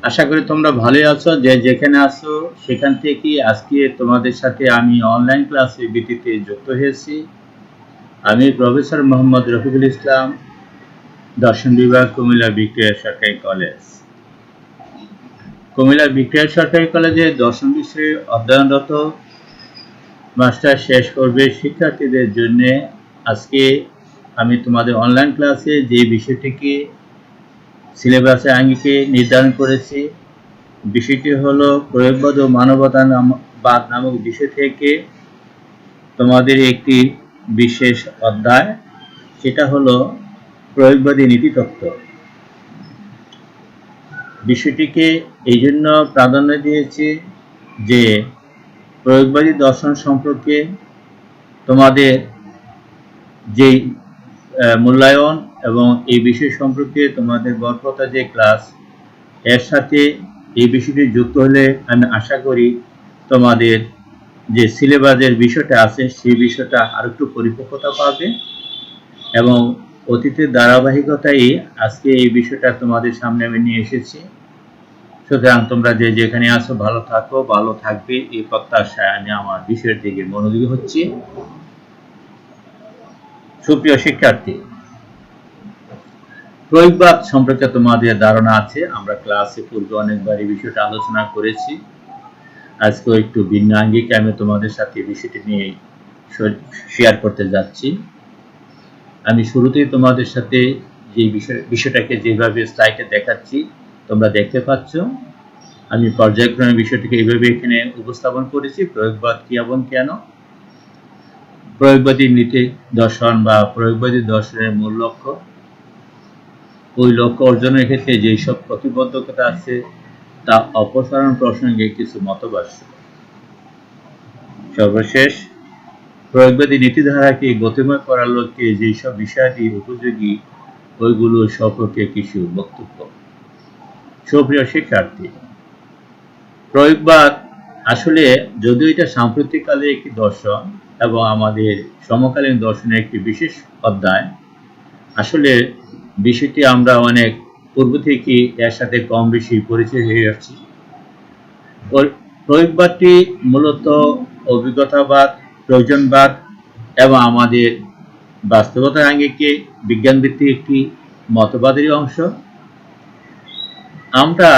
আশা করি তোমরা ভালোই আছো। যে যেখানে আছো সেখান থেকে আজকে তোমাদের সাথে আমি অনলাইন ক্লাসে ভিত্তিতে যুক্ত হয়েছি। আমি প্রফেসর মোহাম্মদ রফিকুল ইসলাম, দর্শন বিভাগ, কুমিল্লা ভিক্টোরিয়া সরকারি কলেজ। কুমিল্লা ভিক্টোরিয়া সরকারি কলেজে দর্শন বিষয়ে অধ্যয়নরত মাস্টার শেষ করবে শিক্ষার্থীদের জন্য আজকে আমি তোমাদের অনলাইন ক্লাসে যে বিষয়টিকে সিলেবাসে আঙ্গিকে নির্ধারণ করেছি, বিষয়টি হলো প্রয়োগবাদ ও মানবতাবাদ নামক বিষয় থেকে তোমাদের একটি বিশেষ অধ্যায়, সেটা হলো প্রয়োগবাদী নীতিতত্ত্ব। বিষয়টিকে এই জন্য প্রাধান্য দিয়েছি যে প্রয়োগবাদী দর্শন সম্পর্কে তোমাদের যেই মূল্যায়ন এবং এই বিষয় সম্পর্কে তোমাদের গড়পড়তা যে ক্লাস, এর সাথে এই বিষয়টি যুক্ত হলে আমি আশা করি তোমাদের যে সিলেবাসের বিষয়টা আছে সেই বিষয়টা আর একটু পরিপক্কতা পাবে এবং অতীতের ধারাবাহিকতায় আজকে এই বিষয়টা তোমাদের সামনে আমি নিয়ে এসেছি। সুতরাং তোমরা যে যেখানে আছো ভালো থাকো, ভালো থাকবে এই প্রত্যাশায় আমি আমার বিষয়ের দিকে মনোযোগী হচ্ছি। সুপ্রিয় শিক্ষার্থী, প্রয়োগবাদ সম্পর্কে তোমাদের ধারণা আছে, আমরা ক্লাসে পূর্বে অনেকবার এই বিষয়টা আলোচনা করেছি। আজকেও একটু ভিন্ন আঙ্গিকে আমি তোমাদের সাথে বিষয়টি নিয়ে শেয়ার করতে যাচ্ছি। আমি শুরুতেই তোমাদের সাথে যে বিষয়টাকে যেভাবে স্লাইডে দেখাচ্ছি তোমরা দেখতে পাচ্ছ, আমি পর্যায়ক্রমে বিষয়টিকে এইভাবে এখানে উপস্থাপন করেছি। প্রয়োগবাদ কি এবং কেন? প্রয়োগবাদী নীতি দর্শন বা প্রয়োগবাদী দর্শনের মূল লক্ষ্য, ওই লক্ষ্য অর্জনের ক্ষেত্রে যেসব প্রতিবন্ধকতা আছে তা অপসারণ প্রসঙ্গে কিছু মতবাদ। সর্বশেষ প্রয়োগবাদী নীতিধারাকে গতিময় করার লক্ষ্যে যেসব বিষয়াদি উপযোগী ওইগুলো সম্পর্কে কিছু বক্তব্য। সুপ্রিয় শিক্ষার্থী, প্রয়োগবাদ আসলে যদিও এটা সাম্প্রতিককালে একটি দর্শন এবং আমাদের সমকালীন দর্শনের একটি বিশেষ অধ্যায়, আসলে বিষয়টি আমরা অনেক পূর্ব থেকে এর সাথে কম বেশি পরিচয় হয়ে আসছি। প্রয়োগবাদটি মূলত অভিজ্ঞতাবাদ, প্রয়োজনবাদ এবং আমাদের বাস্তবতার আঙ্গিকে বিজ্ঞানভিত্তিক একটি মতবাদেরই অংশ। আমরা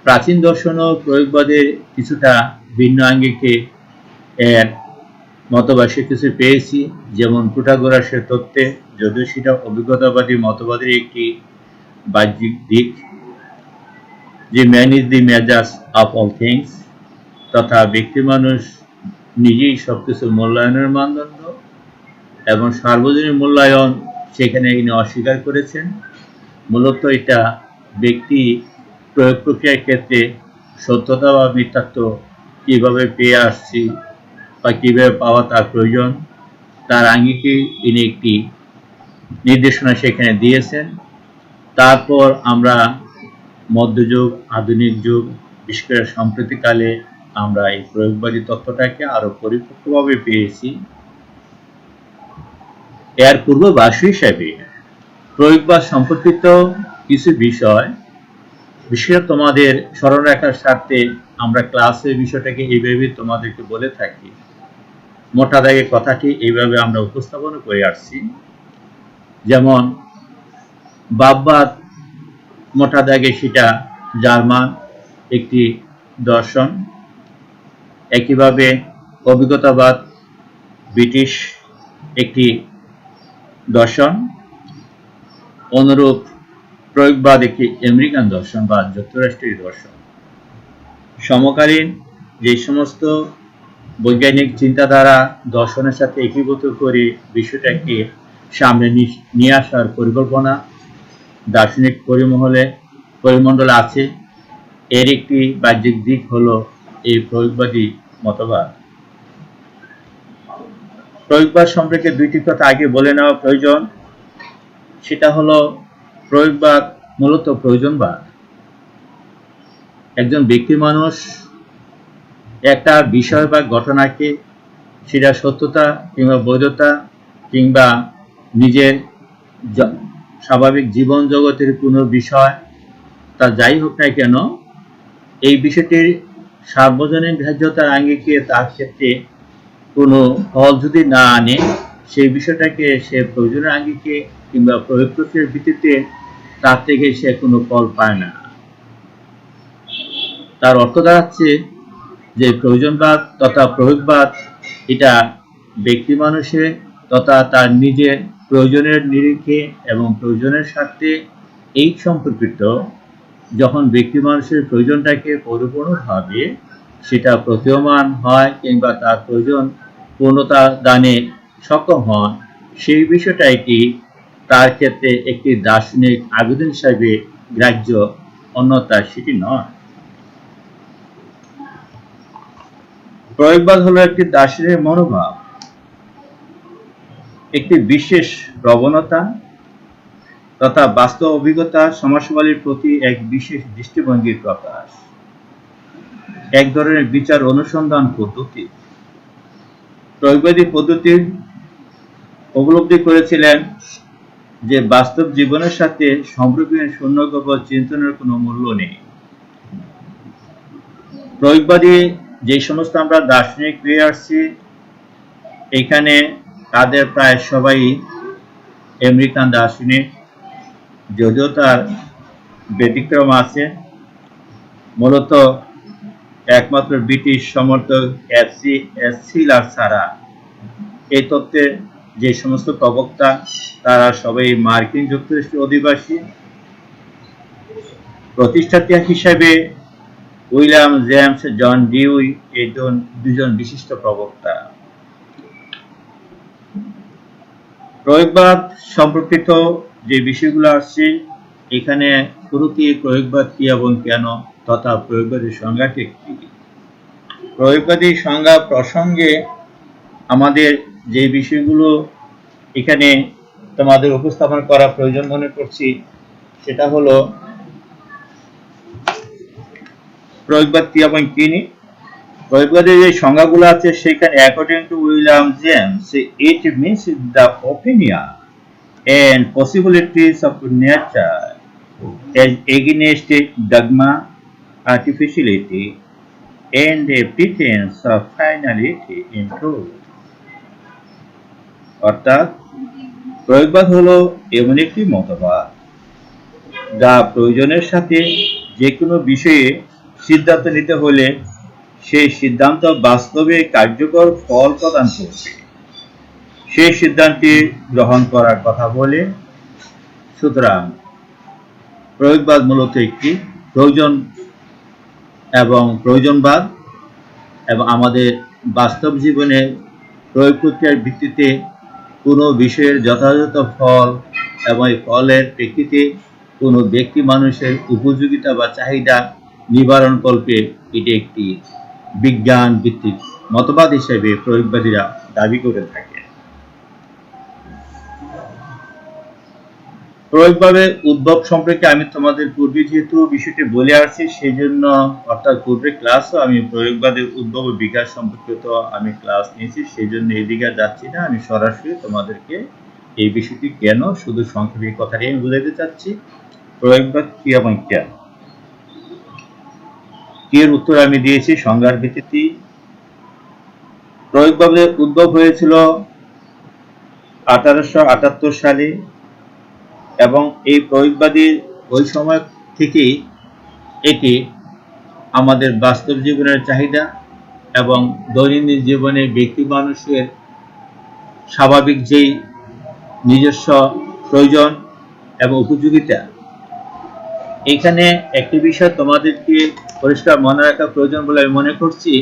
প্রাচীন দর্শন ও প্রয়োগবাদের কিছুটা ভিন্ন আঙ্গিকে এর মতবাসে কিছু পেয়েছি, যেমন প্রোটাগোরাসের তত্ত্বে, যদিও সেটা অভিজ্ঞতাবাদী মতবাদের একটি বাহ্যিক দিক, যে man is the measures of all things, তথা ব্যক্তি মানুষ নিজেই সবকিছু মূল্যায়নের মানদণ্ড এবং সার্বজনীন মূল্যায়ন সেখানে ইনি অস্বীকার করেছেন। মূলত এটা ব্যক্তি প্রয়োগ প্রক্রিয়ার ক্ষেত্রে সত্যতা বা মিথ্যাত্ব কীভাবে পেয়ে আসছি বা কীভাবে পাওয়া তার প্রয়োজন, তার আঙ্গিকে ইনি একটি নির্দেশনা সেখানে দিয়েছেন। তারপর আমরা মধ্যযুগ, আধুনিক যুগ, বিশেষ করে সাম্প্রতিককালে আমরা এই প্রয়োগবাদী তত্ত্বটাকে আরো পরিপক্কভাবে পেয়েছি। এর পূর্ববাস হিসেবে প্রয়োগবাদ সম্পর্কিত কিছু বিষয়, বিশেষত তোমাদের স্মরণ রাখার স্বার্থে আমরা ক্লাসে বিষয়টাকে এইভাবে তোমাদেরকে বলে থাকি। মোটা দাগে কথাটি এইভাবে আমরা উপস্থাপন করে আসছি। যেমন ভাববাদ, মোটা দাগে সেটা জার্মান একটি দর্শন। একইভাবে অভিজ্ঞতাবাদ ব্রিটিশ একটি দর্শন। অনুরূপ প্রয়োগবাদ একটি আমেরিকান দর্শন বা যুক্তরাষ্ট্রীয় দর্শন। সমকালীন যে সমস্ত বৈজ্ঞানিক চিন্তাধারা দর্শনের সাথে একীভূত করে বিষয়টাকে সামনে নিয়ে আসার পরিকল্পনা দার্শনিক পরিমণ্ডলে আছে, এর একটি বাহ্যিক দিক হলো এই প্রয়োগবাদী মতবাদ। প্রয়োগবাদ সম্পর্কে দুইটি কথা আগে বলে নেওয়া প্রয়োজন। সেটা হলো প্রয়োগবাদ মূলত প্রয়োজনবাদ। একজন ব্যক্তি মানুষ একটা বিষয় বা ঘটনাকে, সেটা সত্যতা কিংবা বৈধতা কিংবা নিজের স্বাভাবিক জীবন জগতের কোনো বিষয়, তা যাই হোক না কেন, এই বিষয়টির সার্বজনীন গ্রাহ্যতার আঙ্গিকে তার ক্ষেত্রে কোনো ফল যদি না আনে, সেই বিষয়টাকে সে প্রয়োজনের আঙ্গিকে কিংবা প্রয়োগ প্রক্রিয়ার ভিত্তিতে তার থেকে সে কোনো ফল পায় না। তার অর্থ দাঁড়াচ্ছে যে প্রয়োজনবাদ তথা প্রয়োগবাদ এটা ব্যক্তি মানুষের তথা তার নিজের প্রয়োজনের নিরিখে এবং প্রয়োজনের স্বার্থে এই সম্পর্কিত। যখন ব্যক্তি মানুষের প্রয়োজনটাকে পরিপূর্ণভাবে সেটা প্রতীয়মান হয় কিংবা তার প্রয়োজন পূর্ণতা দানে সক্ষম হন, সেই বিষয়টাই তার ক্ষেত্রে একটি দার্শনিক আবেদন হিসাবে গ্রাহ্য, অন্যথা সেটি নয়। প্রয়োগবাদ হলো একটি দার্শনিক মনোভাব, একটি বিশেষ প্রবণতা তথা বাস্তব অভিজ্ঞতা সমাজবাদীর প্রতি এক বিশেষ দৃষ্টিভঙ্গির প্রকাশ, এক ধরনের বিচার অনুসন্ধান পদ্ধতি। প্রয়োগবাদী পদ্ধতির উপলব্ধি করেছিলেন যে বাস্তব জীবনের সাথে সম্পর্কহীন শূন্যগোপ চিন্তনের কোনো মূল্য নেই। প্রয়োগবাদী যে সমস্ত আমরা দার্শনিক পেয়ে আসছি, এখানে তাদের প্রায় সবাই আমেরিকান দার্শনিক, যদিও তার ব্যতিক্রম আছে। মূলত একমাত্র ব্রিটিশ সমর্থক এফসি স্কিলার ছাড়া এই তত্ত্বের যে সমস্ত প্রবক্তা তারা সবাই মার্কিন যুক্তরাষ্ট্রের অধিবাসী। প্রতিষ্ঠাতা হিসাবে উইলিয়াম জেমস জন ডিউই এই দুজন বিশিষ্ট প্রবক্তা। প্রয়োগবাদ সম্পর্কিত যে বিষয়গুলো আসছে, এখানে শুরুতেই প্রয়োগবাদ কি এবং কেন তথা প্রয়োগবাদী সংজ্ঞাটি কি। প্রয়োগবাদী সংজ্ঞা প্রসঙ্গে আমাদের যে বিষয়গুলো এখানে তোমাদের উপস্থাপন করা প্রয়োজন মনে করছি, সেটা হলো প্রয়োগবাদ কি এবং কি নেই। প্রয়োগবাদের যে সংজ্ঞাগুলো আছে সেখানে according to William James, it means the opinion and possibilities of nature as against dogma, artificiality, and a pretense of finality in truth. অর্থাৎ প্রয়োগবাদ হলো এমন একটি মতবাদ যা প্রয়োজনের সাথে যে কোনো বিষয়ে সিদ্ধান্ত নিতে হলে সেই সিদ্ধান্ত বাস্তবে কার্যকর ফল প্রদান করবে, সেই সিদ্ধান্তটি গ্রহণ করার কথা বলে। সুতরাং প্রয়োগবাদ মূলত একটি প্রয়োজন এবং প্রয়োজনবাদ এবং আমাদের বাস্তব জীবনে প্রয়োগ প্রক্রিয়ার ভিত্তিতে কোনো বিষয়ের যথাযথ ফল এবং এই ফলের প্রেক্ষিতে কোনো ব্যক্তি মানুষের উপযোগিতা বা চাহিদা নিবারণ কল্পে এটি একটি বিজ্ঞান ভিত্তিক মতবাদ হিসেবে প্রয়োগবাদীরা দাবি করে থাকে। প্রয়োগবাদের উদ্ভব সম্পর্কে আমি তোমাদের পূর্বে যেহেতু বিষয়টি বলে আসছি, সেই জন্য অর্থাৎ পূর্বে ক্লাসও আমি প্রয়োগবাদের উদ্ভব ও বিকাশ সম্পর্কিত আমি ক্লাস নিয়েছি, সেই জন্য এদিকে যাচ্ছি না। আমি সরাসরি তোমাদেরকে এই বিষয়টি কেন শুধু সংক্ষেপে কথাটি আমি বুঝাইতে চাচ্ছি। প্রয়োগবাদ কি এবং কেন, এর উত্তর আমি দিয়েছি সংজ্ঞার ভিত্তিতে। প্রয়োগবাদের উদ্ভব হয়েছিল 1878 সালে এবং এই প্রয়োগবাদীর ওই সময় থেকেই এটি আমাদের বাস্তব জীবনের চাহিদা এবং দৈনন্দিন জীবনে ব্যক্তি মানুষের স্বাভাবিক যেই নিজস্ব প্রয়োজন এবং উপযোগিতা। এখানে একটি বিষয় তোমাদেরকে পরিষ্কার মনে রাখা প্রয়োজন বলে আমি মনে করছি।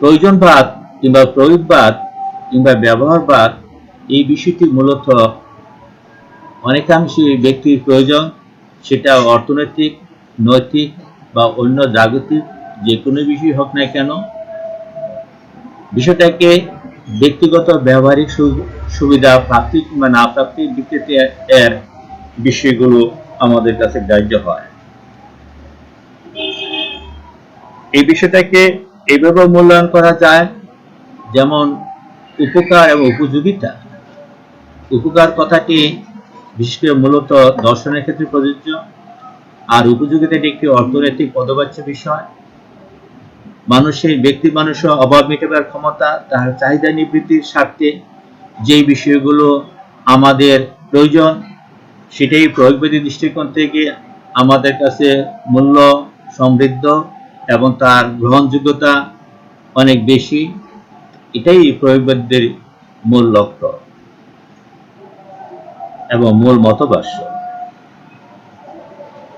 প্রয়োজনবাদ কিংবা প্রয়োগবাদ কিংবা ব্যবহারবাদ এই বিষয়টি মূলত অনেকাংশে ব্যক্তির প্রয়োজন, সেটা অর্থনৈতিক, নৈতিক বা অন্য জাগতিক যে কোনো বিষয় হোক না কেন, বিষয়টাকে ব্যক্তিগত ব্যবহারিক সুবিধা প্রাপ্তি কিংবা না প্রাপ্তির ভিত্তিতে এর বিষয়গুলো আমাদের কাছে গ্রাহ্য হয়। এই বিষয়টাকে এইভাবে মূল্যায়ন করা যায়, যেমন উপকার এবং উপযোগিতা। উপকার কথাটি বিশেষ করে মূলত দর্শনের ক্ষেত্রে প্রযোজ্য, আর উপযোগিতা এটি একটি অর্থনৈতিক পদবাচ্য বিষয়। মানুষের মানুষের অভাব মেটাবার ক্ষমতা, তার চাহিদা নিবৃত্তির স্বার্থে যেই বিষয়গুলো আমাদের প্রয়োজন, সেটাই প্রয়োগবাদী দৃষ্টিকোণ থেকে আমাদের কাছে মূল্য সমৃদ্ধ এবং তার গ্রহণযোগ্যতা অনেক বেশি। এটাই প্রয়োগবাদীদের মূল লক্ষ্য এবং মূল মতবাক্য।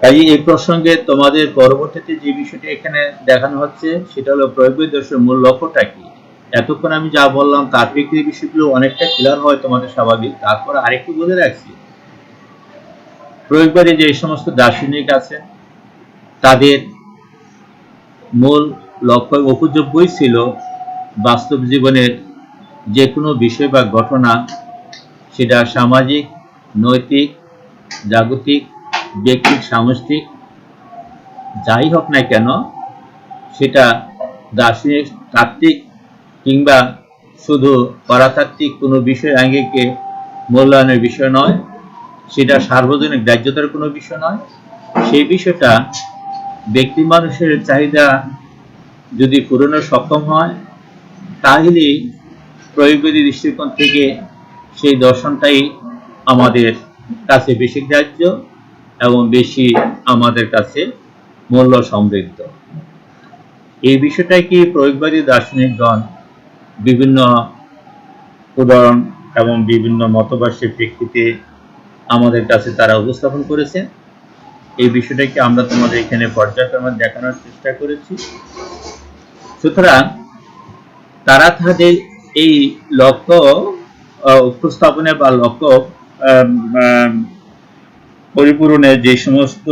কাজে এই প্রসঙ্গে তোমাদের পরবর্তীতে যে বিষয়টি এখানে দেখানো হচ্ছে সেটা হলো প্রয়োগবাদী দর্শনের মূল লক্ষ্যটা কি। এতক্ষণ আমি যা বললাম তার প্রেক্ষিতে বিষয়গুলো অনেকটা ক্লিয়ার হয় তোমাদের স্বাভাবিক। তারপর আরেকটু বলে রাখছি, প্রয়োগবাদী যে সমস্ত দার্শনিক আছেন তাদের মূল লক্ষ্য উপযোগ্যই ছিল বাস্তব জীবনের যে কোনো বিষয় বা ঘটনা, সেটা সামাজিক, নৈতিক, জাগতিক, ব্যক্তিক, সামষ্টিক যাই হোক না কেন, সেটা দার্শনিক, তাত্ত্বিক কিংবা শুধু পরাতাত্ত্বিক কোনো বিষয় আঙ্গিকে মূল্যায়নের বিষয় নয়, সেটা সার্বজনীন গ্রাহ্যতার কোনো বিষয় নয়। সেই বিষয়টা ব্যক্তি মানুষের চাহিদা যদি পূরণে সক্ষম হয়, তাহলে প্রয়োগবাদী দৃষ্টিকোণ থেকে সেই দর্শনটাই আমাদের কাছে বেশি গ্রাহ্য এবং বেশি আমাদের কাছে মূল্য সমৃদ্ধ। এই বিষয়টাই কি প্রয়োগবাদী দার্শনিকগণ বিভিন্ন উদাহরণ এবং বিভিন্ন মতবাদের প্রেক্ষিতে আমাদের কাছে তারা উপস্থাপন করেছে। এই বিষয়টাকে আমরা তোমাদের এখানে পর্যায়ক্রমে দেখানোর চেষ্টা করেছি। সুতরাং তারা তাদের এই লক্ষ্য উপস্থাপনে বা লক্ষ্য পরিপূরণে যে সমস্ত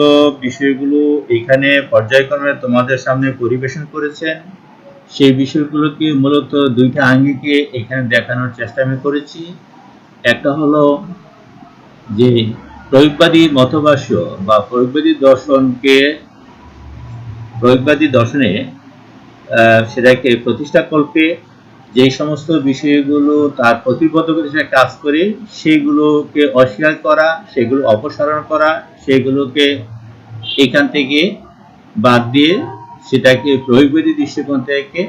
বিষয়গুলো এখানে পর্যায়ক্রমে তোমাদের সামনে পরিবেশন করেছেন, সেই বিষয়গুলোকে মূলত দুইটা আঙ্গিকে এখানে দেখানোর চেষ্টা আমি করেছি। একটা হলো যে প্রয়োগবাদী মতবাক্য বা প্রয়োগবাদী দর্শনে সেটাকে প্রতিষ্ঠাকল্পে যে সমস্ত বিষয়গুলো তার প্রতিবদ্ধকতার সাথে কাজ করে সেগুলোকে অস্বীকার করা, সেগুলো অপসারণ করা, সেগুলোকে এখান থেকে বাদ দিয়ে সেটাকে প্রয়োগবাদী দৃষ্টিকোণ থেকে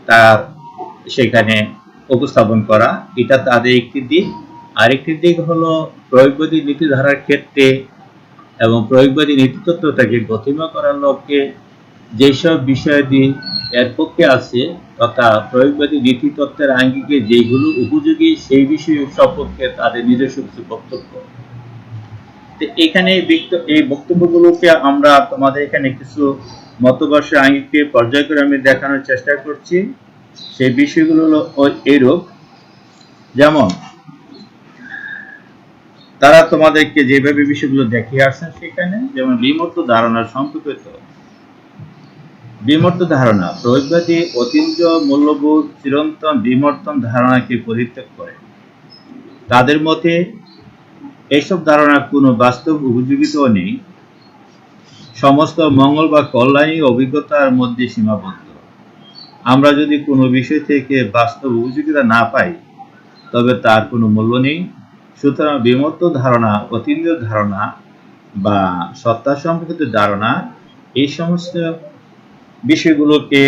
তার সেখানে উপস্থাপন করা, এটা তাদের একটি দিক। আরেকটি দিক হলো প্রয়োগবাদী নীতিধারার ক্ষেত্রে এবং প্রয়োগবাদী নীতিতত্ত্বটাকে গতিময় করার লক্ষ্যে যেসব বিষয়াদি এর পক্ষে আছে তথা প্রয়োগবাদী নীতিতত্ত্বের আঙ্গিকে যেগুলো উপযোগী সেই বিষয় সম্পর্কে তাদের নিজস্ব কিছু বক্তব্য। এখানে এই বক্তব্যগুলোকে আমরা তোমাদের এখানে কিছু মতবাক্যের আঙ্গিকে পর্যায়ক্রমে দেখানোর চেষ্টা করছি। সেই বিষয়গুলো হলো এইরূপ, যেমন তারা তোমাদেরকে যেভাবে বিষয়গুলো দেখিয়ে আসছেন সেখানে, যেমন বিমূর্ত ধারণার সম্পর্কিত বিমূর্ত ধারণা। প্রয়োগবাদী অতীন্দ্রিয় মূল্যবোধ চিরন্তন বিমূর্তন ধারণাকে পরিত্যাগ করে। তাদের মতে এইসব ধারণার কোনো বাস্তব উপযোগিতাও নেই, সমস্ত মঙ্গল বা কল্যাণী অভিজ্ঞতার মধ্যে সীমাবদ্ধ। আমরা যদি কোনো বিষয় থেকে বাস্তব উপযোগিতা না পাই তবে তার কোনো মূল্য নেই। সুতরাং বিমূর্ত ধারণা, অতীন্দ্রিয় ধারণা বা সত্তা সম্পর্কিত ধারণা, এই সমস্ত বিষয়গুলোকে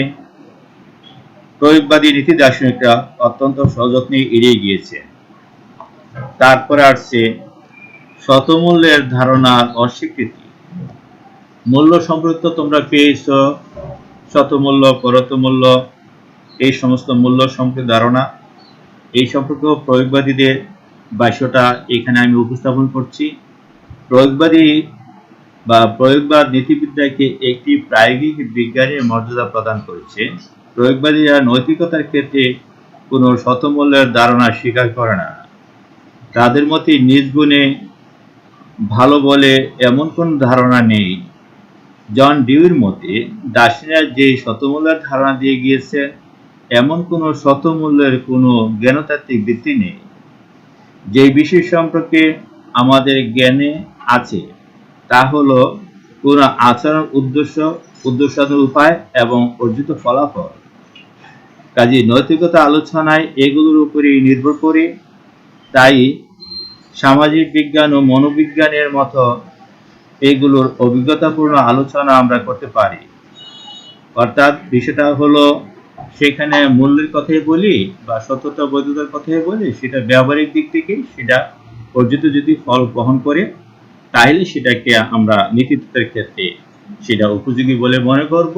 প্রয়োগবাদী নীতি দার্শনিকরা অত্যন্ত সযত্নে এড়িয়ে গিয়েছে। তারপরে আসছে শতমূল্যের ধারণার অস্বীকৃতি। মূল্য সম্পর্কিত তোমরা পেয়েছ শতমূল্য, পরতমূল্য, এই সমস্ত মূল্য সম্পর্কিত ধারণা। এই সম্পর্কে প্রয়োগবাদীদের ভাষ্যটা এখানে আমি উপস্থাপন করছি। প্রয়োগবাদী বা প্রয়োগবাদ নীতিবিদ্যাকে একটি প্রায়োগিক বিজ্ঞানের মর্যাদা প্রদান করেছে। প্রয়োগবাদীরা নৈতিকতার ক্ষেত্রে কোনো শতমূল্যের ধারণা স্বীকার করে না। তাদের মতে নিজ গুণে ভালো বলে এমন কোন ধারণা নেই। জন ডিউর মতে দার্শনিকরা যে শতমূল্যের ধারণা দিয়ে গিয়েছে এমন কোনো শতমূল্যের কোনো জ্ঞানতাত্ত্বিক ভিত্তি নেই। যে বিষয় সম্পর্কে আমাদের জ্ঞানে আছে তা হলো কোনো আচরণ উদ্দেশ্য উপায় এবং অর্জিত ফলাফল। কাজে নৈতিকতা আলোচনায় এগুলোর উপরই নির্ভর করে। তাই সামাজিক বিজ্ঞান ও মনোবিজ্ঞানের মতো এইগুলোর অভিজ্ঞতাপূর্ণ আলোচনা আমরা করতে পারি। অর্থাৎ বিষয়টা হলো, সেখানে মূল্যের কথাই বলি বা সত্যতা বৈধতার কথাই বলি, সেটা ব্যবহারিক দিক থেকে সেটা অর্জিত যদি ফল বহন করে, তাহলে সেটাকে আমরা নীতিতত্ত্বের ক্ষেত্রে সেটা উপযোগী বলে মনে করব।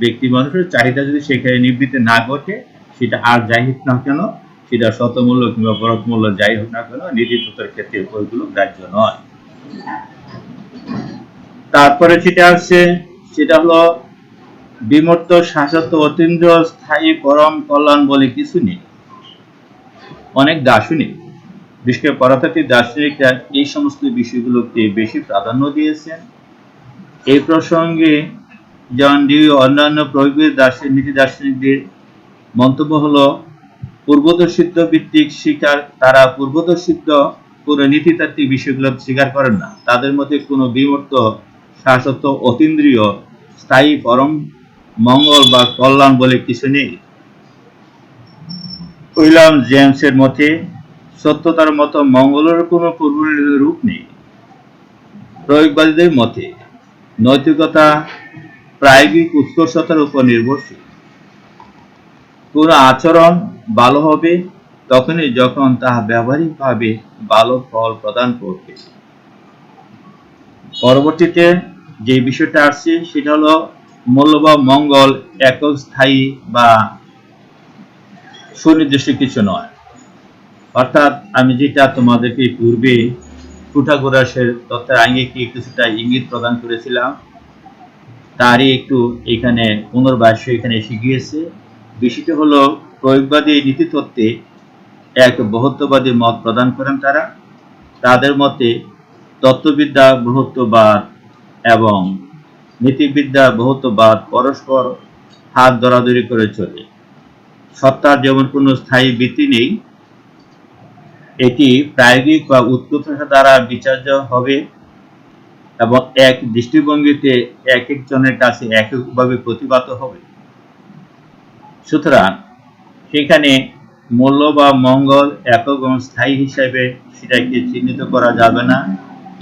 ব্যক্তি মানুষের চাহিদা যদি সেখানে নিবৃত্তি না ঘটে, সেটা আর যাই হোক না কেন, সেটা শতমূল্য কিংবা পরক মূল্য যাই হোক না কেন, নীতিতত্ত্বের ক্ষেত্রে ওইগুলো গ্রাহ্য নয়। তারপরে যেটা আছে সেটা হলো বিমূর্ত, শাশ্বত, অতীন্দ্র, স্থায়ী, পরম কল্যাণ বলে কিছু নেই। অনেক দার্শনিক, বিশেষ করে পদার্থবিদ দার্শনিকরা এই সমস্ত বিষয়গুলোকে বেশি প্রাধান্য দিয়েছেন। এই প্রসঙ্গে জন ডিউ অন্যান্য প্রয়োগের নীতি দার্শনিকদের মন্তব্য হলো, পূর্বদর্শিত ভিত্তিক স্বীকার, তারা পূর্বদর্শিত কোনো নীতিতাত্ত্বিক বিষয়গুলো স্বীকার করেন না। তাদের মধ্যে কোনো বিমূর্ত, শাশ্বত, অতীন্দ্রিয়, স্থায়ী, পরম মঙ্গল বা কল্যাণ বলে কিছু নেই। উইলিয়াম জেমসের মতে সত্যতার মতো মঙ্গলের কোনো পূর্বনির্ধারিত রূপ নেই। প্রয়োগবাদীদের মতে নৈতিকতা প্রায়োগিক উৎকর্ষতার উপর নির্ভরশীল। কোনো আচরণ ভালো হবে তখনই যখন তাহা ব্যবহারিকভাবে ভালো ফল প্রদান করবে। পরবর্তীতে যে বিষয়টা আসছে সেটা হলো মূল্য বা মঙ্গল একক, স্থায়ী বা সুনির্দিষ্ট কিছু নয়। অর্থাৎ আমি যেটা তোমাদেরকে পূর্বে পিথাগোরাসের তত্ত্বের আঙ্গিকে কিছুটা ইঙ্গিত প্রদান করেছিলাম, তারই একটু এখানে পুনর্বাসী এখানে এসে গিয়েছে। বিষয়টি হলো, প্রয়োগবাদী নীতিতত্ত্বে এক বহুত্ববাদী মত প্রদান করেন তারা। তাদের মতে তত্ত্ববিদ্যা বহুত্ববাদ এবং নীতিবিদ্যা বহুত্ববাদ পরস্পর হাত ধরাধরি করে চলে। সত্তার যেমন কোনো স্থায়ী ভিত্তি নেই, এটি প্রায়োগিক বা উৎকর্ষতা দ্বারা বিচার্য হবে এবং এক দৃষ্টিভঙ্গিতে এক একজনের কাছে এককভাবে প্রতিভাত হবে। সুতরাং সেখানে মূল্য বা মঙ্গল একক এবং স্থায়ী হিসাবে সেটাকে চিহ্নিত করা যাবে না।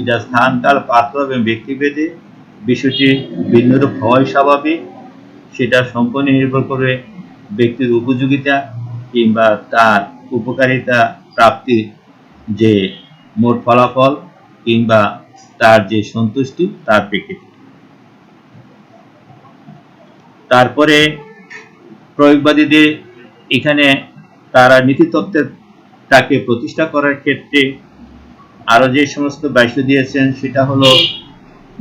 এটা স্থান, কাল, পাত্র এবং ব্যক্তিভেদে বিষয়টি ভিন্নরূপ হওয়াই স্বাভাবিক। সেটা সম্পূর্ণ নির্ভর করে ব্যক্তির উপযোগিতা কিংবা তার উপকারিতা প্রাপ্তির যে মোট ফলাফল কিংবা তার যে সন্তুষ্টি তার প্রেক্ষিতে। তারপরে প্রয়োগবাদীদের এখানে তারা নীতিতত্ত্বের তাকে প্রতিষ্ঠা করার ক্ষেত্রে আরো যে সমস্ত বাক্য দিয়েছেন সেটা হলো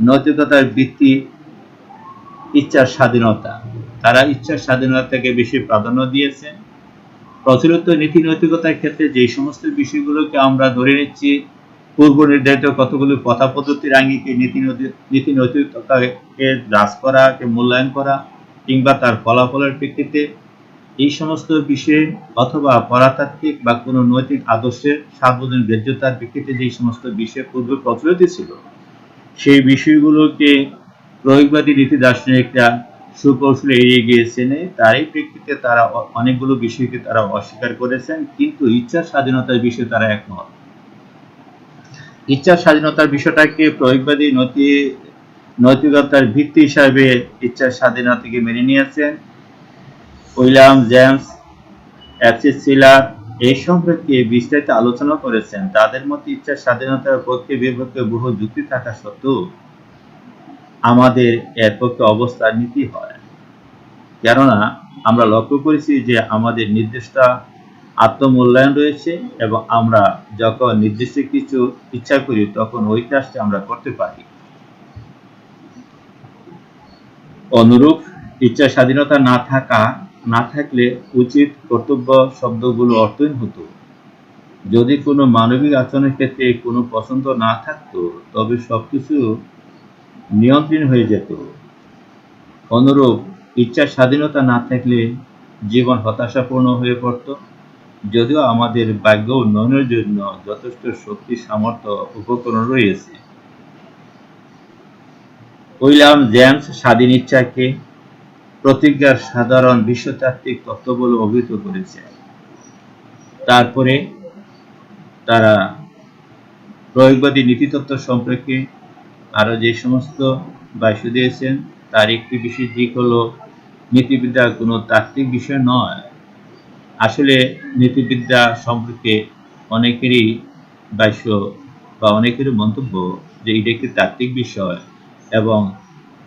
নৈতিকতার ভিত্তি ইচ্ছার স্বাধীনতা। তারা ইচ্ছার স্বাধীনতাকে বেশি প্রাধান্য দিয়েছেন। প্রচলিত নীতি নৈতিকতার ক্ষেত্রে যে সমস্ত বিষয়গুলোকে আমরা ধরে নিচ্ছি, পূর্ব নির্ধারিত কতগুলো কথা পদ্ধতির আঙ্গিকে নীতি নৈতিকতাকে হ্রাস করা, মূল্যায়ন করা কিংবা তার ফলাফলের প্রেক্ষিতে, এই সমস্ত বিষয়ে অথবা পরাতাত্ত্বিক বা কোনো নৈতিক আদর্শের সার্বজনীন গ্রাহ্যতার প্রেক্ষিতে যে সমস্ত বিষয় পূর্বে প্রচলিত ছিল, সেই বিষয়গুলোকে প্রয়োগবাদী নীতি দার্শনিকরা সুকৌশলে এড়িয়ে গিয়েছেন। তারই প্রেক্ষিতে তারা অনেকগুলো বিষয়কে তারা অস্বীকার করেছেন, কিন্তু ইচ্ছার স্বাধীনতার বিষয়ে তারা একমত। ইচ্ছার স্বাধীনতার বিষয়টাকে প্রয়োগবাদী নৈতিকতার ভিত্তি হিসাবে ইচ্ছার স্বাধীনতাকে মেনে নিয়েছেন। উইলিয়াম জেমস, এফসি সিলার এই সম্পর্কে বিস্তারিত আলোচনা করেছেন। তাদের মতে ইচ্ছার স্বাধীনতার পক্ষে বিপক্ষে বহু যুক্তি থাকা সত্ত্বেও আমাদের এর পক্ষে অবস্থান নিতে হয়, কেননা আমরা লক্ষ্য করেছি যে আমাদের নির্দিষ্ট আত্মমূল্যায়ন রয়েছে এবং আমরা যখন নির্দিষ্ট কিছু ইচ্ছা করি তখন ওই কাজটা আমরা করতে পারি। অনুরূপ ইচ্ছা স্বাধীনতা না থাকলে উচিত কর্তব্য শব্দগুলো অর্থহীন হতো। যদি কোনো মানবিক আচরণের ক্ষেত্রে কোনো পছন্দ না থাকতো তবে সবকিছু নিয়ন্ত্রণ হয়ে যেত। অনুরূপ ইচ্ছার স্বাধীনতা না থাকলে জীবন হতাশাপূর্ণ হয়ে পড়ত। যদিও আমাদের ভাগ্য উন্নয়নের জন্য যথেষ্ট শক্তি, সামর্থ্য, উপকরণ রয়েছে। উইলিয়াম জেমস স্বাধীন ইচ্ছাকে প্রতিজ্ঞার সাধারণ বিশ্বতাত্ত্বিক তত্ত্ব বলে অভিহিত করেছেন। তারপরে তারা প্রয়োগবাদী নীতিতত্ত্ব সম্পর্কে আরও যে সমস্ত বাক্য দিয়েছেন তার একটি বিশেষ দিক হলো নীতিবিদ্যা কোনো তাত্ত্বিক বিষয় নয়। আসলে নীতিবিদ্যা সম্পর্কে অনেকেরই ভাষ্য বা অনেকেরই মন্তব্য যে এটা একটি তাত্ত্বিক বিষয় এবং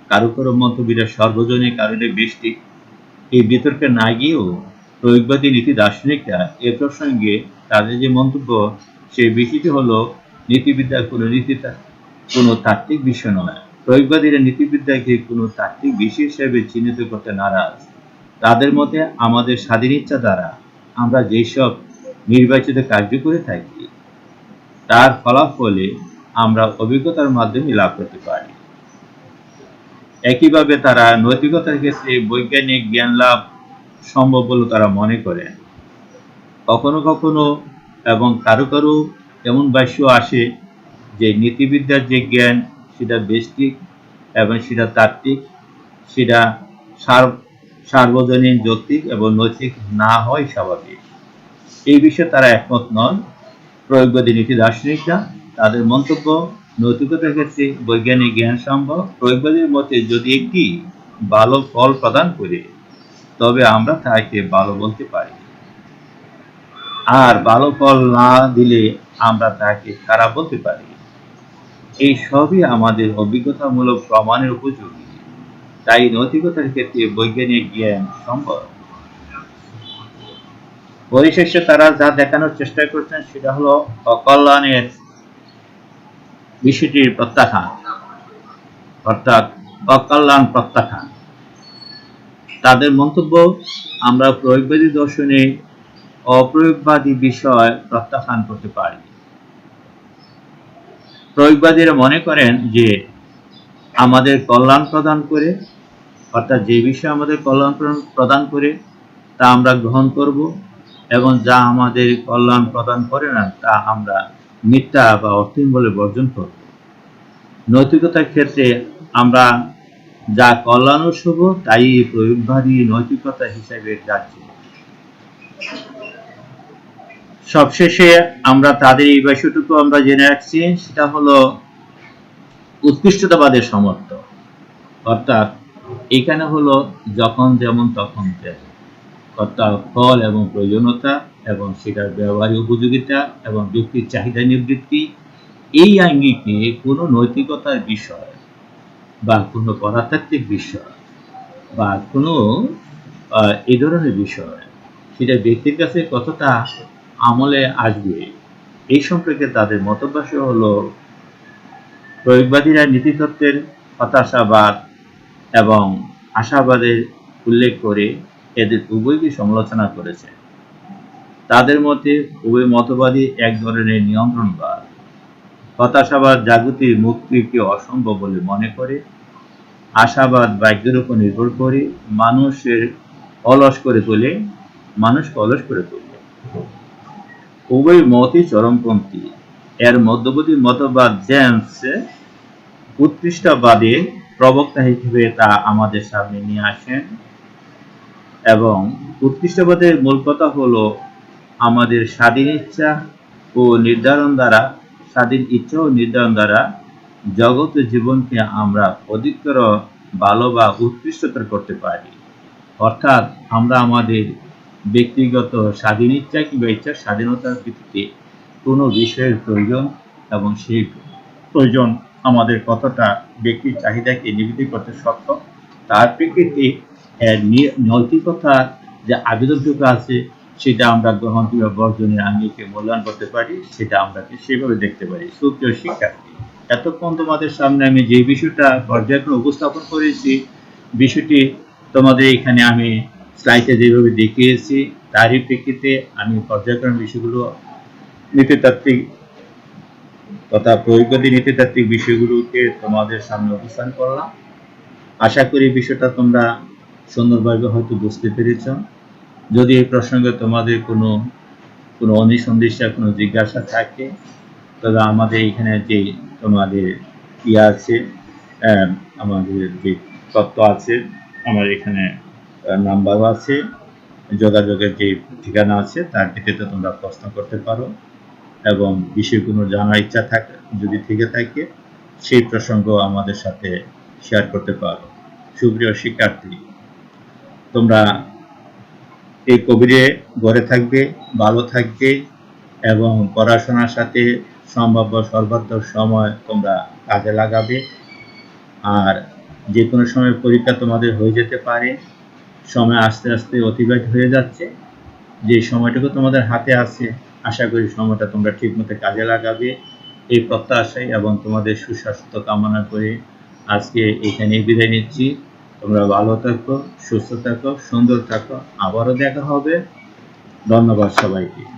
কারো কারো মন্তব্যটা সর্বজনীন কারণে বৃষ্টি। এই বিতর্কে না গিয়েও প্রয়োগবাদী নীতি দার্শনিকরা এ প্রসঙ্গে তাদের যে মন্তব্য সেই বিষয়টি হলো নীতিবিদ্যা কোনো তাত্ত্বিক বিষয় নয়। প্রয়োগবাদীরা নীতিবিদ্যাকে কোনো তাত্ত্বিক বিষয় হিসেবে চিহ্নিত করতে নারাজ। তাদের মতে আমাদের স্বাধীন ইচ্ছা দ্বারা আমরা যেসব নির্বাচিত কার্য করে থাকি তার ফলাফলে আমরা অভিজ্ঞতার মাধ্যমে লাভ করতে পারি। একইভাবে তারা নৈতিকতার ক্ষেত্রে বৈজ্ঞানিক জ্ঞান লাভ সম্ভব বলে তারা মনে করেন। কখনো কখনো এবং কারো কারো এমন ভাষ্য আসে যে নীতিবিদ্যার যে জ্ঞান সেটা ব্যষ্টিক এবং সেটা তাত্ত্বিক, সেটা সার্বজনীন, যৌক্তিক এবং নৈতিক না হয় স্বাভাবিক। এই বিষয়ে তারা একমত নন। প্রয়োগবাদী নীতি দার্শনিকরা তাদের মন্তব্য নৈতিকতার ক্ষেত্রে বৈজ্ঞানিক জ্ঞান সম্ভব। প্রয়োগবাদীর মতে যদি একটি ভালো ফল প্রদান করে তবে আমরা তাকে ভালো বলতে পারি, আর ভালো ফল না দিলে আমরা তাকে খারাপ বলতে পারি। এই সবই আমাদের অভিজ্ঞতামূলক প্রমাণের উপযোগী, তাই নৈতিকতার ক্ষেত্রে বৈজ্ঞানিক জ্ঞান সম্ভব। পরিশেষে তারা যা দেখানোর চেষ্টা করছেন সেটা হলো অকল্যাণের বিষয়টির প্রত্যাখ্যান, অর্থাৎ অকল্যাণ প্রত্যাখ্যান। তাদের মন্তব্য আমরা প্রয়োগবাদী দর্শনে অপ্রয়োগবাদী বিষয় প্রত্যাখ্যান করতে পারি। প্রয়োগবাদীরা মনে করেন যে আমাদের কল্যাণ প্রদান করে, অর্থাৎ যে বিষয় আমাদের কল্যাণ প্রদান করে তা আমরা গ্রহণ করব, এবং যা আমাদের কল্যাণ প্রদান করে না তা আমরা মিথ্যা বা অর্থহীন বলে বর্জন করব। নৈতিকতার ক্ষেত্রে আমরা যা কল্যাণ ও শুভ তাই প্রয়োগবাদী নৈতিকতা হিসেবে গ্রাহ্য। সবশেষে আমরা তাদের এই বিষয়টুকু আমরা জেনে রাখছি, সেটা হলো উৎকৃষ্টতাবাদের সমর্থন। অর্থাৎ এখানে হলো যখন যেমন তখন তেমন, অর্থাৎ ফল এবং প্রয়োজনীয়তা এবং সেটার ব্যবহারিক উপযোগিতা এবং ব্যক্তির চাহিদা নিবৃত্তি, এই আঙ্গিকে কোনো নৈতিকতার বিষয় বা কোনো পদার্থিক বিষয় বা কোনো এই ধরনের বিষয় সেটা ব্যক্তির কাছে কতটা আমলে আসবে এই সম্পর্কে তাদের মতবাদ হলো প্রয়োগবাদীরা নীতিতত্ত্বের হতাশাবাদ এবং আশাবাদের উল্লেখ করে এদের উভয়কে সমালোচনা করেছে। তাদের মতে উভয় মতবাদী এক ধরনের নিয়ন্ত্রণবাদ। হতাশাবাদ জাগতিক মুক্তিকে অসম্ভব বলে মনে করে, আশাবাদ ভাগ্যের উপর নির্ভর করে মানুষকে অলস করে তোলে। উভয় মতই চরমপন্থী। এর মধ্যবর্তী মতবাদ জেমস উৎকৃষ্টবাদের প্রবক্তা হিসেবে তা আমাদের সামনে নিয়ে আসেন, এবং উৎকৃষ্টবাদের মূল কথা হলো আমাদের স্বাধীন ইচ্ছা ও নির্ধারণ দ্বারা জগৎ ও জীবনকে আমরা অধিকতর ভালো বা উৎকৃষ্টতর করতে পারি। অর্থাৎ আমরা আমাদের ব্যক্তিগত স্বাধীন ইচ্ছা কিংবা ইচ্ছার স্বাধীনতার ভিত্তিতে কোনো বিষয়ের প্রয়োজন এবং সেই প্রয়োজন আমাদের কতটা ব্যক্তির চাহিদাকে নিবৃত্তি করতে সক্ষম তার প্রেক্ষিতে নৈতিকতার যে আবেদনটুকু আছে সেটা আমরা গ্রহণ কিংবা বর্জনের আঙ্গিকে মূল্যায়ন করতে পারি, সেটা আমরা সেভাবে দেখতে পারি। সুপ্রিয় শিক্ষার্থী, এতক্ষণ তোমাদের সামনে আমি যে বিষয়টা পর্যায়ক্রমে উপস্থাপন করেছি, বিষয়টি তোমাদের এখানে আমি স্লাইডে যেভাবে দেখিয়েছি তারই প্রেক্ষিতে আমি পর্যায়ক্রমে বিষয়গুলো নীতিতাত্ত্বিক তথা প্রয়োগবাদী নীতিতাত্ত্বিক বিষয়গুলোকে তোমাদের সামনে উপস্থান করলাম। আশা করি বিষয়টা তোমরা সুন্দরভাবে হয়তো বুঝতে পেরেছ। যদি এই প্রসঙ্গে তোমাদের কোনো অনুসন্ধিৎসা কোনো জিজ্ঞাসা থাকে তবে আমাদের এখানে যে তোমাদের আছে, আমাদের যে তথ্য আছে, আমার এখানে নাম্বারও আছে, যোগাযোগের যে ঠিকানা আছে তার ভিত্তিতে তোমরা প্রশ্ন করতে পারো, এবং বিষয় কোনো জানার ইচ্ছা থাকে যদি থেকে থাকে সেই প্রসঙ্গ আমাদের সাথে শেয়ার করতে পারো। সুপ্রিয় শিক্ষার্থী, তোমরা এই কোভিডে ঘরে থাকবে, ভালো থাকবে এবং পড়াশোনার সাথে সম্ভাব্য সর্বাত্মক সময় তোমরা কাজে লাগাবে। আর যে কোনো সময় পরীক্ষা তোমাদের হয়ে যেতে পারে, সময় আস্তে আস্তে অতিবাহিত হয়ে যাচ্ছে। যে সময়টুকু তোমাদের হাতে আছে, আশা করি সময়টা তোমরা ঠিকমতো কাজে লাগাবে এই প্রত্যাশায় এবং তোমাদের সুস্বাস্থ্য কামনা করে আজকে এখানেই বিদায় নিচ্ছি। তোমরা ভালো থাকো, সুস্থ থাকো, সুন্দর থাকো। আবারও দেখা হবে। ধন্যবাদ সবাইকে।